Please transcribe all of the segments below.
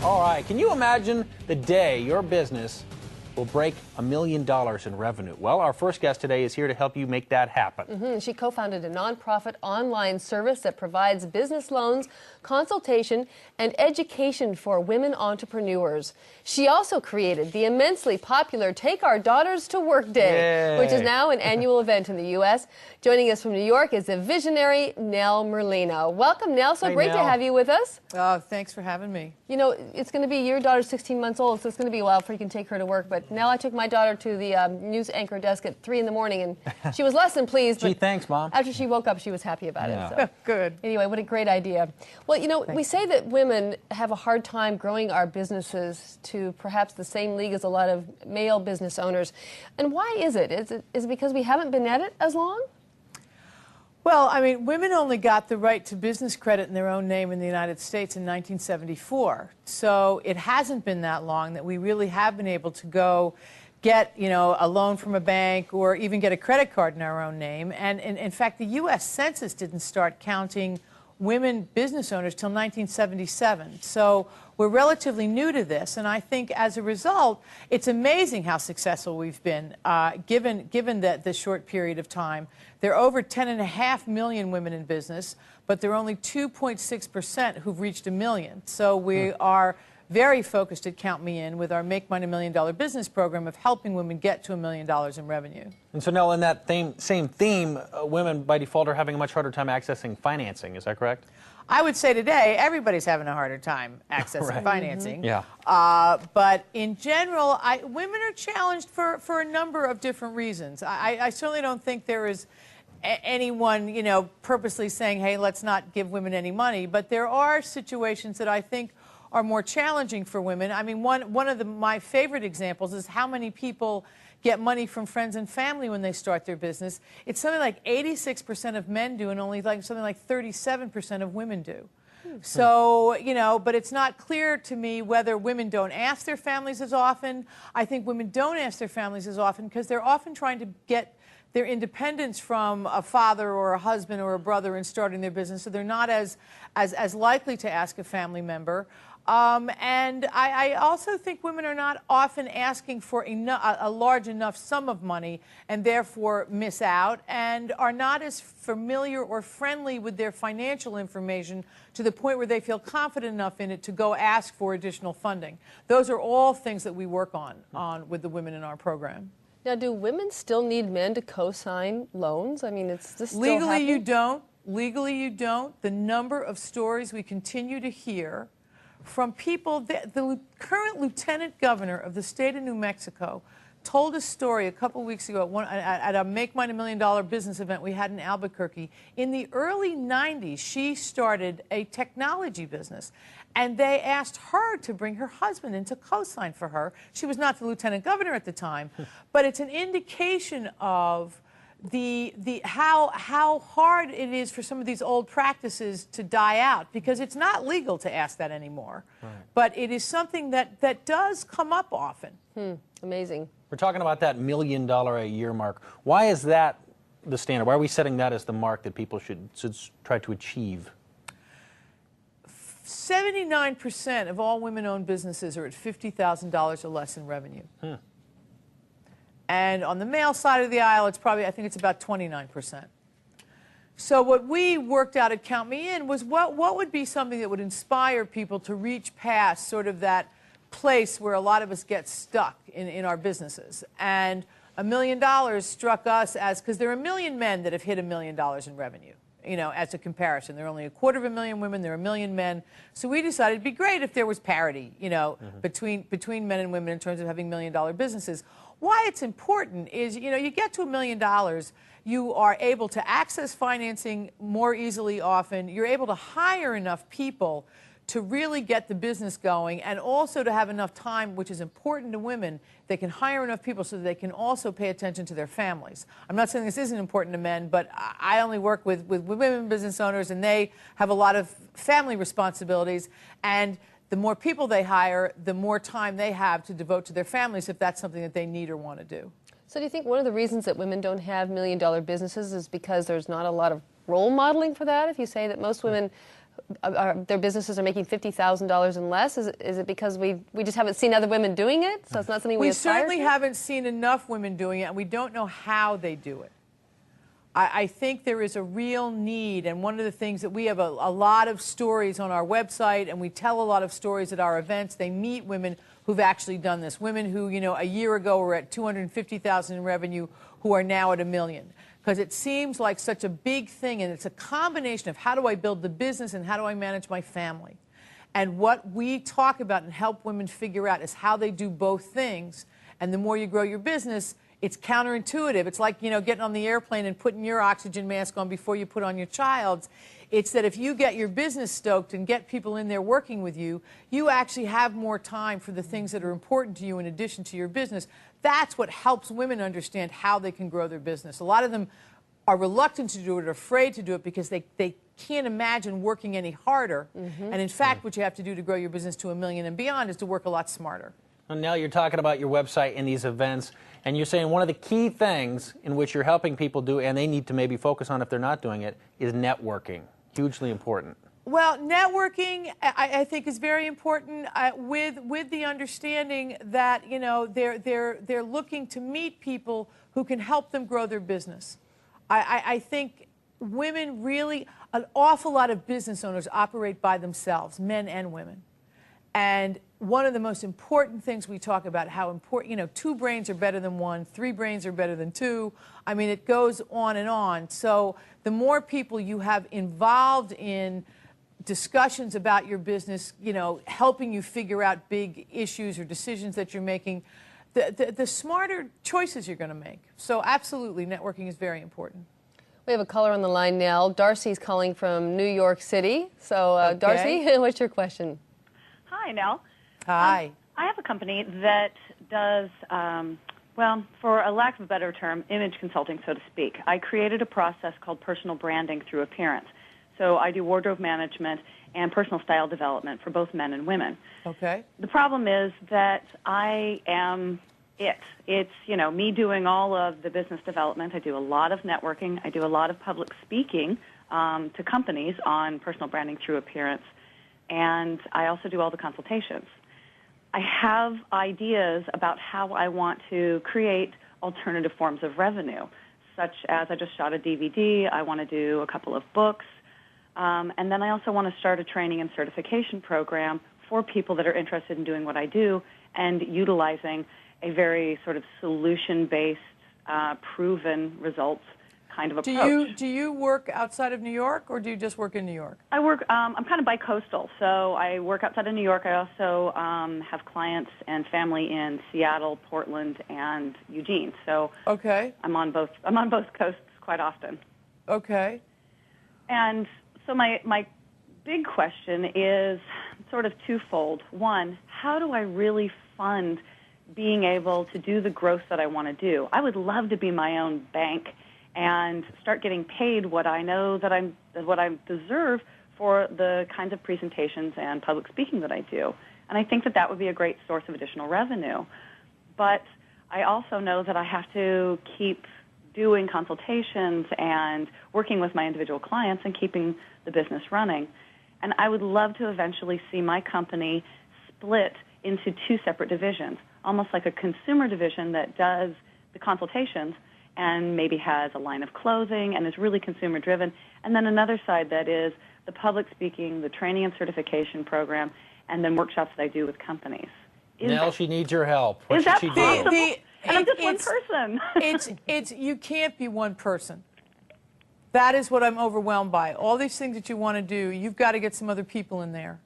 All right, can you imagine the day your business will break $1 million in revenue? Well, our first guest today is here to help you make that happen. She co-founded a nonprofit online service that provides business loans, consultation, and education for women entrepreneurs. She also created the immensely popular Take Our Daughters to Work Day, which is now an annual event in the U.S. Joining us from New York is the visionary Nell Merlino. Welcome, Nell. So great to have you with us. Oh, thanks for having me. You know, it's going to be, your daughter's 16 months old, so it's going to be a while before you can take her to work. But now I took my daughter to the news anchor desk at 3 in the morning, and she was less than pleased. Gee, but thanks, Mom. After she woke up, she was happy about it. So. Good. Anyway, what a great idea. Well, you know, we say that women have a hard time growing our businesses to perhaps the same league as a lot of male business owners. And why is it? Is it because we haven't been at it as long? Well, I mean, women only got the right to business credit in their own name in the United States in 1974. So it hasn't been that long that we really have been able to go get, you know, a loan from a bank or even get a credit card in our own name. And in fact, the U.S. Census didn't start counting women business owners till 1977. So we're relatively new to this, and I think as a result, it's amazing how successful we've been, given the short period of time. There are over 10.5 million women in business, but there are only 2.6% who've reached $1 million. So we are very focused at Count Me In with our Make Mine $1 Million business program of helping women get to $1 million in revenue. And so, Nell, in that same theme, women by default are having a much harder time accessing financing. Is that correct? I would say today everybody's having a harder time accessing financing. Yeah. But in general, women are challenged for a number of different reasons. I certainly don't think there is anyone, you know, purposely saying, hey, let's not give women any money. But there are situations that I think are more challenging for women. I mean, one of my favorite examples is how many people get money from friends and family when they start their business. It's something like 86% of men do and only something like 37% of women do. So, you know, but it's not clear to me whether women don't ask their families as often. I think women don't ask their families as often because they're often trying to get their independence from a father or a husband or a brother in starting their business, so they're not as likely to ask a family member. And I also think women are not often asking for a large enough sum of money and therefore miss out and are not as familiar or friendly with their financial information to the point where they feel confident enough in it to go ask for additional funding. Those are all things that we work on with the women in our program. Now, do women still need men to co-sign loans? I mean, it's this still Legally, happening? you don't. Legally, you don't. The number of stories we continue to hear from people, the current lieutenant governor of the state of New Mexico told a story a couple weeks ago at a Make Mine $1 Million business event we had in Albuquerque. In the early 90s, she started a technology business, and they asked her to bring her husband in to co-sign for her. She was not the lieutenant governor at the time, but it's an indication of how hard it is for some of these old practices to die out, because it's not legal to ask that anymore. Right. But it is something that does come up often. Amazing. We're talking about that $1 million a year mark. Why is that the standard? Why are we setting that as the mark that people should try to achieve? 79% of all women-owned businesses are at $50,000 or less in revenue. And on the male side of the aisle, it's probably, I think it's about 29%. So what we worked out at Count Me In was what would be something that would inspire people to reach past sort of that place where a lot of us get stuck in our businesses. And $1 million struck us as, because there are 1 million men that have hit $1 million in revenue, you know, as a comparison. There are only 250,000 women, there are 1 million men. So we decided it'd be great if there was parity, you know, between men and women in terms of having $1 million businesses. Why it's important is, you know, you get to $1 million, you are able to access financing more easily often, you're able to hire enough people to really get the business going, and also to have enough time, which is important to women. They can hire enough people so that they can also pay attention to their families. I'm not saying this isn't important to men, but I only work with women business owners, and they have a lot of family responsibilities, and the more people they hire, the more time they have to devote to their families if that's something that they need or want to do. So do you think one of the reasons that women don't have $1 million businesses is because there's not a lot of role modeling for that? If you say that most women their businesses are making $50,000 and less? Is it because we just haven't seen other women doing it? So it's not something we aspire certainly to? haven't seen enough women doing it, and we don't know how they do it. I think there is a real need, and one of the things that we have a lot of stories on our website, and we tell a lot of stories at our events. They meet women who've actually done this, women who, you know, a year ago were at $250,000 in revenue, who are now at $1 million. Because it seems like such a big thing, and it's a combination of how do I build the business and how do I manage my family. And what we talk about and help women figure out is how they do both things. And the more you grow your business, it's counterintuitive. It's like, you know, getting on the airplane and putting your oxygen mask on before you put on your child's. It's that if you get your business stoked and get people in there working with you, you actually have more time for the things that are important to you in addition to your business. That's what helps women understand how they can grow their business. A lot of them are reluctant to do it or afraid to do it because they can't imagine working any harder. And in fact, what you have to do to grow your business to $1 million and beyond is to work a lot smarter. And now you're talking about your website and these events, and you're saying one of the key things in which you're helping people do, and they need to maybe focus on if they're not doing it, is networking. Hugely important. Well, networking, I think, is very important with the understanding that, you know, they're looking to meet people who can help them grow their business. I think women really, an awful lot of business owners operate by themselves, men and women. And one of the most important things we talk about, how important, you know, 2 brains are better than 1, 3 brains are better than 2. I mean, it goes on and on. So the more people you have involved in discussions about your business, you know, helping you figure out big issues or decisions that you're making, the smarter choices you're going to make. So absolutely, networking is very important. We have a caller on the line now. Darcy's calling from New York City. So, Okay. Darcy, what's your question? Hi, Nell. Hi. I have a company that does, well, for a lack of a better term, image consulting, so to speak. I created a process called personal branding through appearance. So I do wardrobe management and personal style development for both men and women. Okay. The problem is that I am it. It's, you know, me doing all of the business development. I do a lot of networking. I do a lot of public speaking to companies on personal branding through appearance. And I also do all the consultations. I have ideas about how I want to create alternative forms of revenue, such as I just shot a DVD. I want to do a couple of books. And then I also want to start a training and certification program for people that are interested in doing what I do and utilizing a very sort of solution-based, proven results kind of approach. Do you work outside of New York, or do you just work in New York? I work, I'm kind of bi-coastal, so I work outside of New York. I also have clients and family in Seattle, Portland, and Eugene. So Okay. I'm on both coasts quite often. Okay. And so my big question is sort of twofold. One, how do I really fund being able to do the growth that I want to do? I would love to be my own bank and start getting paid what I know that what I deserve for the kinds of presentations and public speaking that I do. And I think that that would be a great source of additional revenue. But I also know that I have to keep doing consultations and working with my individual clients and keeping the business running. And I would love to eventually see my company split into 2 separate divisions, almost like a consumer division that does the consultations and maybe has a line of clothing and is really consumer driven, and then another side that is the public speaking, the training and certification program, and then workshops that I do with companies. Nell, she needs your help. What Is should that she do? possible? And I'm just one person. You can't be one person. That is what I'm overwhelmed by. All these things that you want to do, you've got to get some other people in there.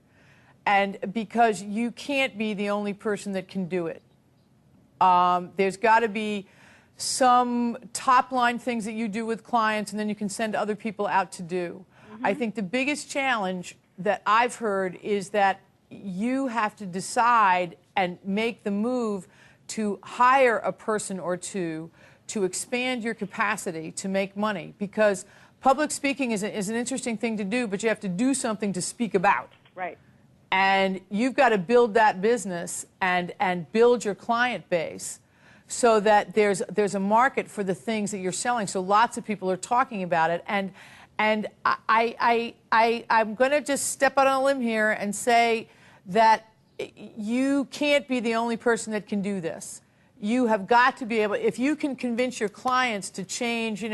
And because you can't be the only person that can do it. There's got to be some top-line things that you do with clients, and then you can send other people out to do. I think the biggest challenge that I've heard is that you have to decide and make the move to hire a person or two to expand your capacity to make money, because public speaking is an interesting thing to do, but you have to do something to speak about. Right. And you've got to build that business and build your client base so that there's a market for the things that you're selling. So lots of people are talking about it. And And I'm going to just step out on a limb here and say that you can't be the only person that can do this. You have got to be able, if you can convince your clients to change,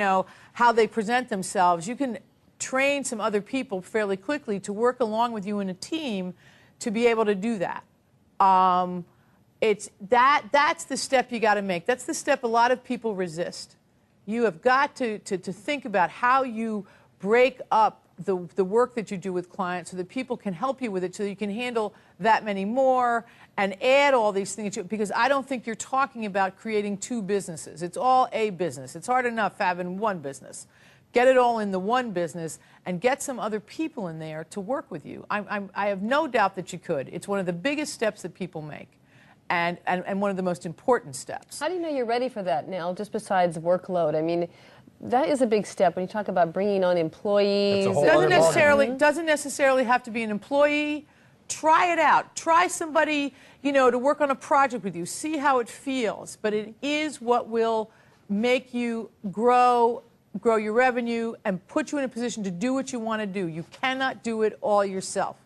how they present themselves, you can train some other people fairly quickly to work along with you in a team to be able to do that. That's the step you got to make. That's the step a lot of people resist. You have got to think about how you break up the work that you do with clients so that people can help you with it, so that you can handle that many more and add all these things. Because I don't think you're talking about creating two businesses. It's all a business. It's hard enough having one business. Get it all in the one business and get some other people in there to work with you. I have no doubt that you could. It's one of the biggest steps that people make. And one of the most important steps. How do you know you're ready for that now, just besides workload? I mean, that is a big step when you talk about bringing on employees. That's a whole other ballgame. Doesn't necessarily have to be an employee. Try it out. Try somebody, to work on a project with you. See how it feels. But it is what will make you grow your revenue, and put you in a position to do what you want to do. You cannot do it all yourself.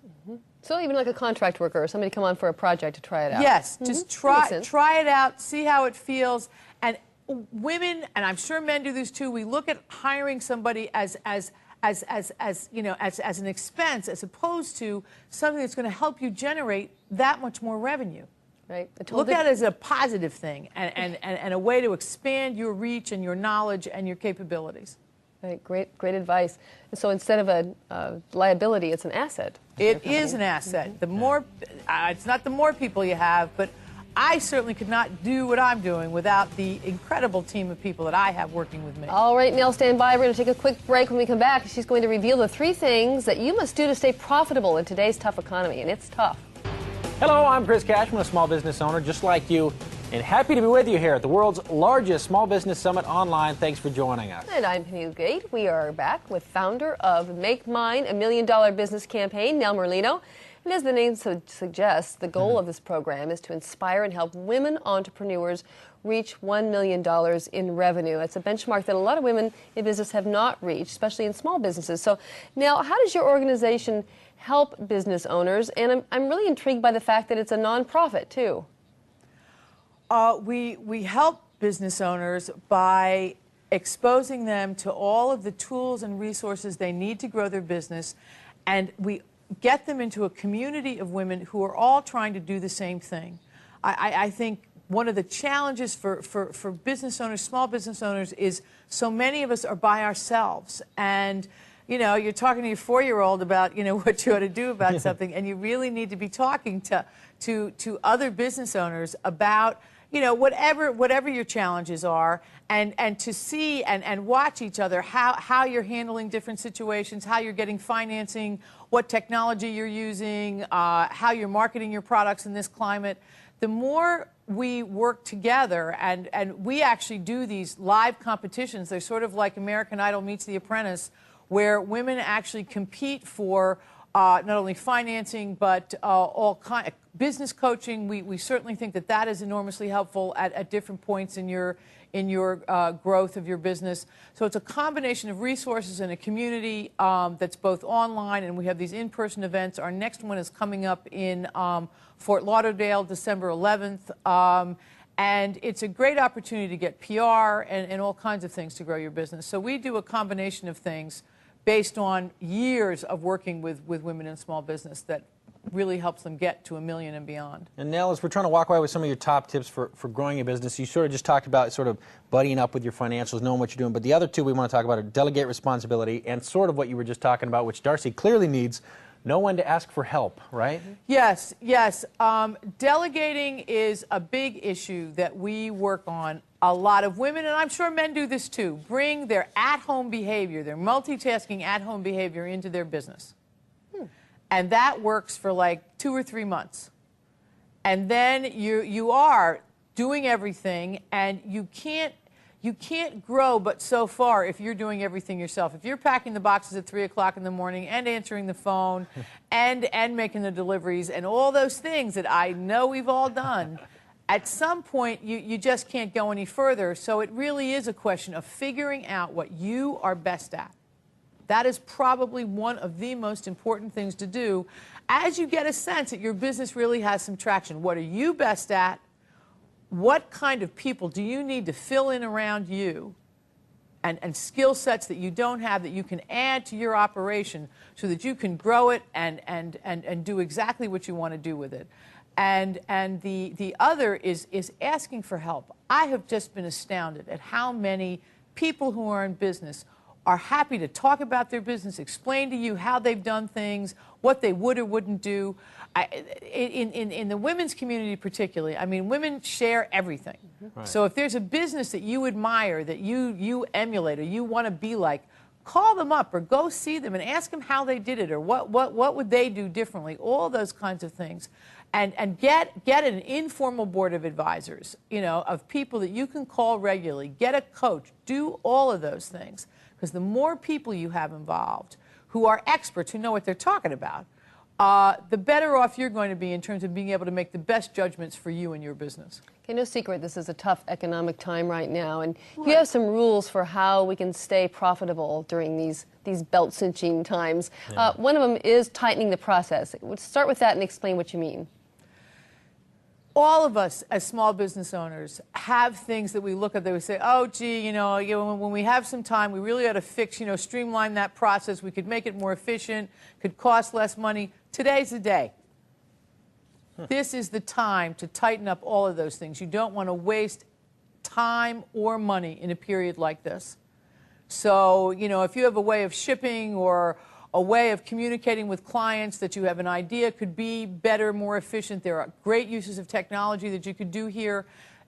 So even like a contract worker or somebody come on for a project to try it out. Yes, just try it out, see how it feels. And women, and I'm sure men do this too, we look at hiring somebody as an expense, as opposed to something that's going to help you generate that much more revenue. Right. Look at it as a positive thing and a way to expand your reach and your knowledge and your capabilities. Right. Great advice. And so instead of a liability, it's an asset. It is an asset. The more, it's not the more people you have, but I certainly could not do what I'm doing without the incredible team of people that I have working with me. All right, Nell, stand by. We're going to take a quick break. When we come back, she's going to reveal the 3 things that you must do to stay profitable in today's tough economy, and it's tough. Hello, I'm Chris Cashman, a small business owner just like you, and happy to be with you here at the world's largest small business summit online. Thanks for joining us. And I'm Penny Gate. We are back with founder of Make Mine, $1 Million Business Campaign, Nell Merlino. And as the name suggests, the goal of this program is to inspire and help women entrepreneurs reach $1 million in revenue. It's a benchmark that a lot of women in business have not reached, especially in small businesses. So now, how does your organization help business owners? And I'm really intrigued by the fact that it's a nonprofit, too. We help business owners by exposing them to all of the tools and resources they need to grow their business, and we get them into a community of women who are all trying to do the same thing. I think one of the challenges for business owners, small business owners, is so many of us are by ourselves. And, you're talking to your 4-year-old about, what you ought to do about something, and you really need to be talking to other business owners about, whatever your challenges are, and to see and watch each other, how you're handling different situations, how you're getting financing, what technology you're using, how you're marketing your products in this climate. The more we work together, and we actually do these live competitions. They're sort of like American Idol meets The Apprentice, where women actually compete for not only financing, but all kind of business coaching. We certainly think that is enormously helpful at different points in your growth of your business. So it's a combination of resources and a community that's both online, and we have these in-person events. Our next one is coming up in Fort Lauderdale, December 11th. And it's a great opportunity to get PR and all kinds of things to grow your business. So we do a combination of things based on years of working with women in small business that really helps them get to $1 million and beyond. And Nell, as we're trying to walk away with some of your top tips for growing a business, you sort of just talked about sort of buddying up with your financials, knowing what you're doing. But the other 2 we want to talk about are delegate responsibility and sort of what you were just talking about, which Darcy clearly needs, know when to ask for help, right? Yes. Delegating is a big issue that we work on. A lot of women, and I'm sure men do this too, bring their at-home behavior, their multitasking at-home behavior into their business. And that works for like 2 or 3 months. And then you are doing everything, and you can't grow but so far if you're doing everything yourself. If you're packing the boxes at 3 o'clock in the morning and answering the phone and making the deliveries and all those things that I know we've all done, at some point you just can't go any further. So it really is a question of figuring out what you are best at That is probably one of the most important things to do as you get a sense that your business really has some traction. What are you best at? What kind of people do you need to fill in around you? And skill sets that you don't have that you can add to your operation so that you can grow it and do exactly what you want to do with it. And the other is asking for help. I have just been astounded at how many people who are in business are happy to talk about their business, explain to you how they've done things, what they would or wouldn't do. In the women's community particularly, I mean, women share everything. Right. So if there's a business that you admire, that you emulate, or you want to be like, call them up or go see them and ask them how they did it, or what would they do differently, all those kinds of things. And get an informal board of advisors, you know, of people that you can call regularly. Get a coach. Do all of those things. Because the more people you have involved who are experts, who know what they're talking about, the better off you're going to be in terms of being able to make the best judgments for you and your business. Okay, no secret, this is a tough economic time right now, and you have some rules for how we can stay profitable during these belt-cinching times. Yeah. One of them is tightening the process. Let's start with that and explain what you mean. All of us as small business owners have things that we look at that we say, oh, gee, when we have some time, we really ought to fix, streamline that process. We could make it more efficient, could cost less money. Today's the day. This is the time to tighten up all of those things. You don't want to waste time or money in a period like this. So, if you have a way of shipping or a way of communicating with clients that you have an idea could be better, more efficient, there are great uses of technology that you could do here.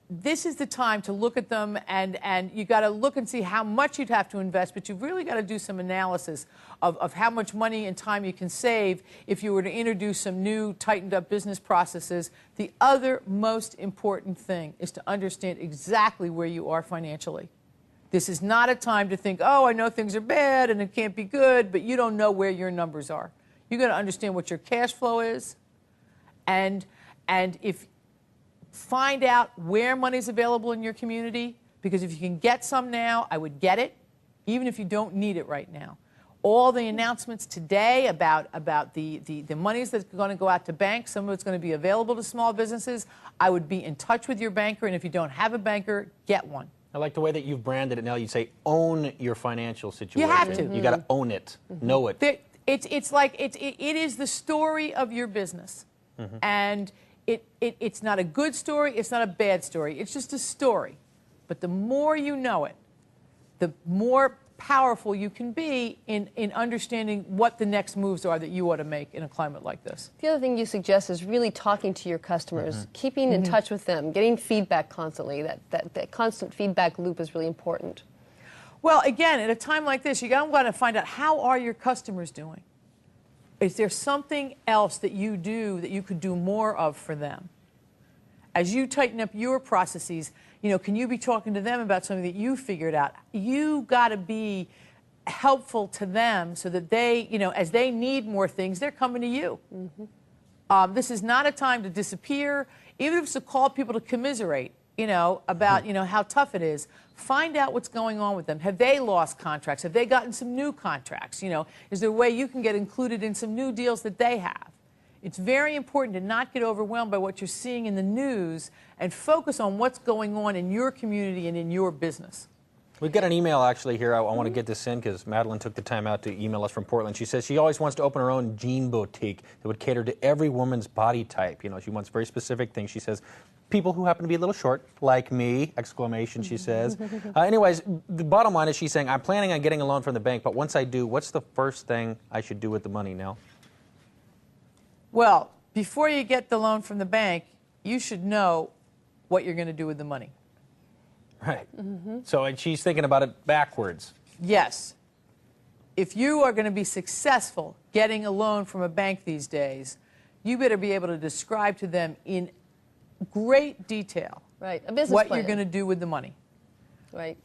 This is the time to look at them, and you got to look and see how much you'd have to invest, but you've really got to do some analysis of how much money and time you can save if you were to introduce some new tightened up business processes. The other most important thing is to understand exactly where you are financially. This is not a time to think, oh, I know things are bad and it can't be good, but you don't know where your numbers are. You've got to understand what your cash flow is, and if find out where money's available in your community, because if you can get some now, I would get it, even if you don't need it right now. All the announcements today about the monies that's going to go out to banks, some of it's going to be available to small businesses. I would be in touch with your banker, and if you don't have a banker, get one. I like the way that you've branded it now. You say own your financial situation. You have to. You got to own it, know it. It is the story of your business, and it's not a good story. It's not a bad story. It's just a story. But the more you know it, the more powerful you can be in understanding what the next moves are that you ought to make in a climate like this. The other thing you suggest is really talking to your customers, keeping in touch with them, getting feedback constantly. That constant feedback loop is really important. Well, again, at a time like this, you got to find out, how are your customers doing? Is there something else that you do that you could do more of for them? As you tighten up your processes, can you be talking to them about something that you figured out? You got to be helpful to them so that they, as they need more things, they're coming to you. This is not a time to disappear. Even if it's to call people to commiserate, about, how tough it is. Find out what's going on with them. Have they lost contracts? Have they gotten some new contracts? Is there a way you can get included in some new deals that they have? It's very important to not get overwhelmed by what you're seeing in the news and focus on what's going on in your community and in your business. We've got an email actually here. I want to get this in because Madeline took the time out to email us from Portland. She says she always wants to open her own jean boutique that would cater to every woman's body type. She wants very specific things. She says, people who happen to be a little short, like me, exclamation, she says. Anyways, the bottom line is she's saying, I'm planning on getting a loan from the bank, but once I do, what's the first thing I should do with the money now? Well, before you get the loan from the bank, you should know what you're going to do with the money. Right. So and she's thinking about it backwards. Yes. If you are going to be successful getting a loan from a bank these days, you better be able to describe to them in great detail a business what plan. You're going to do with the money. Right.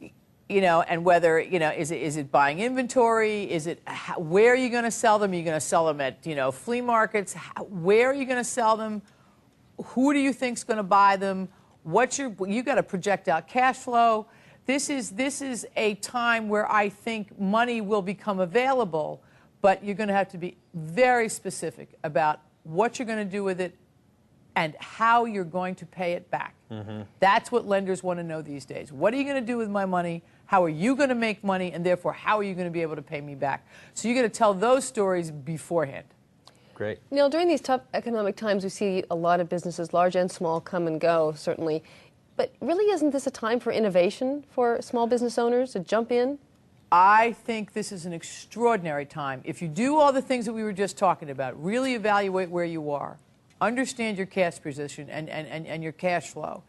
And whether, is it buying inventory? Is it, where are you going to sell them? Are you going to sell them at, flea markets? Where are you going to sell them? Who do you think's going to buy them? You got to project out cash flow. this is a time where I think money will become available, but you're going to have to be very specific about what you're going to do with it and how you're going to pay it back. That's what lenders want to know these days. What are you going to do with my money? How are you going to make money? And therefore, how are you going to be able to pay me back? So you're going to tell those stories beforehand. Great. Neil, during these tough economic times, we see a lot of businesses, large and small, come and go, certainly. But really, isn't this a time for innovation for small business owners to jump in? I think this is an extraordinary time. If you do all the things that we were just talking about, really evaluate where you are, understand your cash position and your cash flow,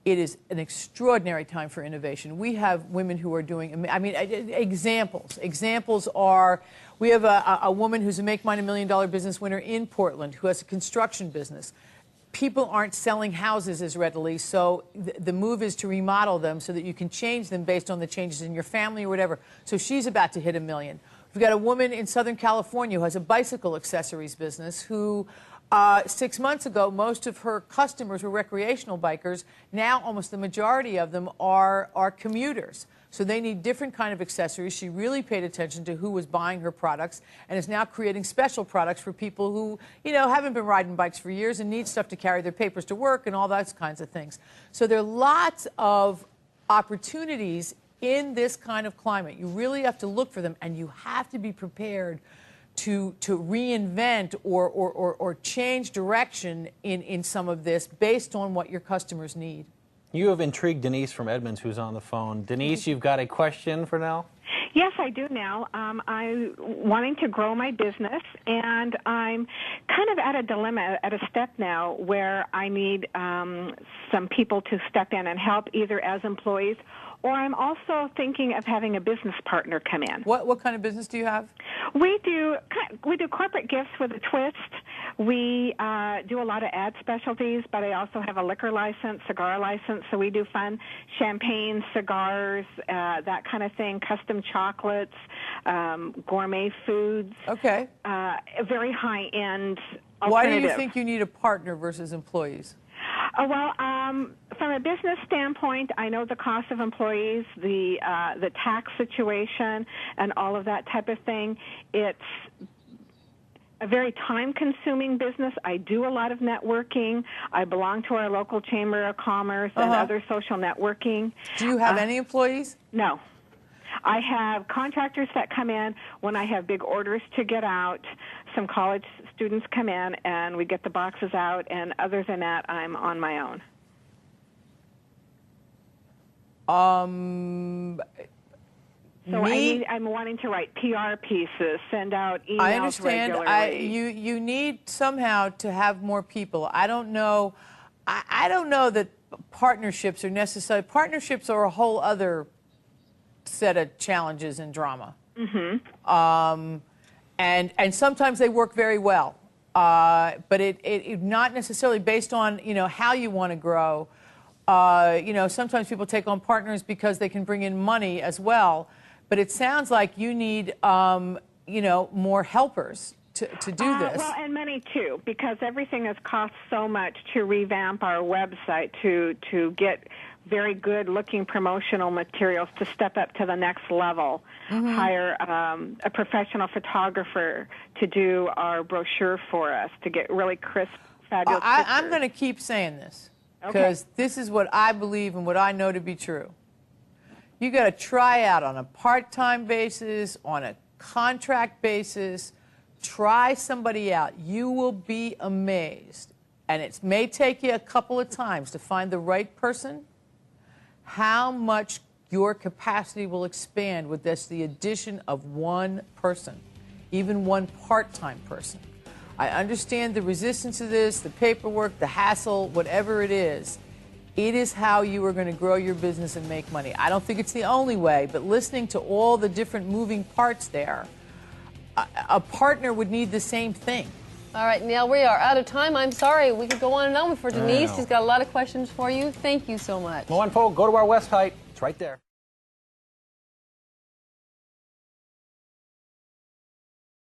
it is an extraordinary time for innovation. We have women who are doing, I mean, examples. Examples are, we have a woman who's a Make Mine $1 Million business winner in Portland who has a construction business. People aren't selling houses as readily, so the move is to remodel them so that you can change them based on the changes in your family or whatever. So she's about to hit $1 million. We've got a woman in Southern California who has a bicycle accessories business who 6 months ago, most of her customers were recreational bikers. Now, almost the majority of them are commuters. So they need different kind of accessories. She really paid attention to who was buying her products and is now creating special products for people who, you know, haven't been riding bikes for years and need stuff to carry their papers to work and all those kinds of things. So there are lots of opportunities in this kind of climate. You really have to look for them, and you have to be prepared to reinvent or change direction in some of this based on what your customers need. You have intrigued Denise from Edmonds, who's on the phone. Denise, you've got a question for Nell? Yes, I do now. I'm wanting to grow my business, and I'm kind of at a dilemma, at a step now where I need some people to step in and help, either as employees, or I'm also thinking of having a business partner come in. What kind of business do you have? We do corporate gifts with a twist. We do a lot of ad specialties, but I also have a liquor license, cigar license, so we do fun champagne, cigars, that kind of thing, custom chocolates, gourmet foods. Okay. Very high-end alternative. Why do you think you need a partner versus employees? Well, from a business standpoint, I know the cost of employees, the tax situation, and all of that type of thing. It's a very time-consuming business. I do a lot of networking. I belong to our local Chamber of Commerce and other social networking. Do you have any employees? No. I have contractors that come in when I have big orders to get out. Some college students come in, and we get the boxes out, and other than that, I'm on my own. So I'm wanting to write PR pieces, send out emails I understand. regularly. You need somehow to have more people. I don't know. I don't know that partnerships are necessary. Partnerships are a whole other set of challenges and drama. And sometimes they work very well, but it not necessarily based on how you want to grow. Sometimes people take on partners because they can bring in money as well. But it sounds like you need more helpers to do this. Well, and money too, because everything has cost so much to revamp our website, to get very good-looking promotional materials, to step up to the next level, hire a professional photographer to do our brochure for us, to get really crisp, fabulous pictures. I'm going to keep saying this, because this is what I believe and what I know to be true. You got to try out on a part-time basis, on a contract basis. Try somebody out. You will be amazed, and it may take you a couple of times to find the right person, how much your capacity will expand with the addition of one person, even one part-time person. I understand the resistance to this, the paperwork, the hassle, whatever it is. It is how you are going to grow your business and make money. I don't think it's the only way, but listening to all the different moving parts there, a partner would need the same thing. All right, Neil, we are out of time. I'm sorry. We could go on and on for Denise. She's got a lot of questions for you. Thank you so much. Go to our website. It's right there.